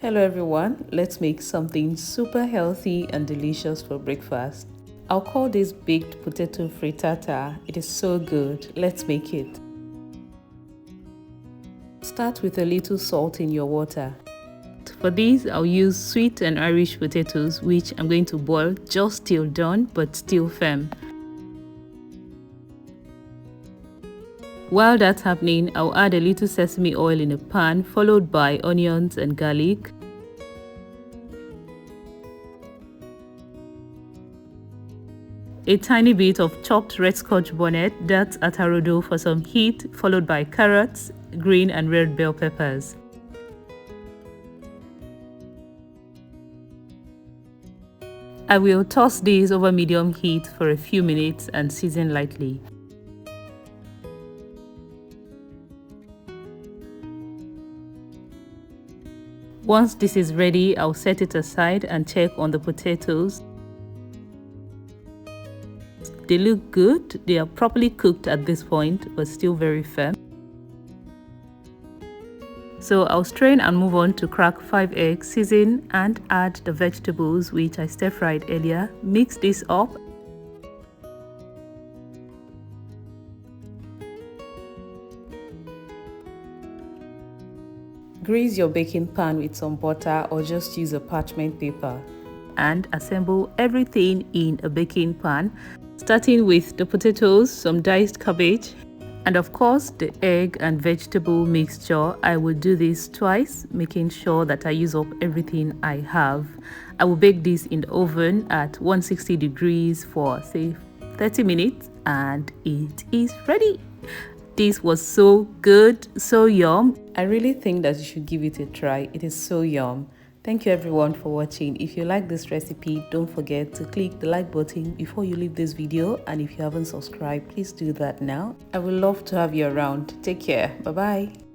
Hello everyone, let's make something super healthy and delicious for breakfast. I'll call this baked potato frittata. It is so good. Let's make it. Start with a little salt in your water. For this, I'll use sweet and Irish potatoes, which I'm going to boil just till done but still firm. While that's happening, I'll add a little sesame oil in a pan, followed by onions and garlic. A tiny bit of chopped red scotch bonnet, that's atarodo for some heat, followed by carrots, green and red bell peppers. I will toss these over medium heat for a few minutes and season lightly. Once this is ready, I'll set it aside and check on the potatoes. They look good. They are properly cooked at this point, but still very firm. So I'll strain and move on to crack 5 eggs, season and add the vegetables which I stir-fried earlier. Mix this up. Grease your baking pan with some butter or just use a parchment paper and assemble everything in a baking pan, starting with the potatoes, some diced cabbage, and of course the egg and vegetable mixture. I will do this twice, making sure that I use up everything I have. I will bake this in the oven at 160 degrees for say 30 minutes and it is ready. This was so good, so yum. I really think that you should give it a try. It is so yum. Thank you everyone for watching. If you like this recipe, don't forget to click the like button before you leave this video, and if you haven't subscribed, please do that now. I would love to have you around. Take care. Bye bye.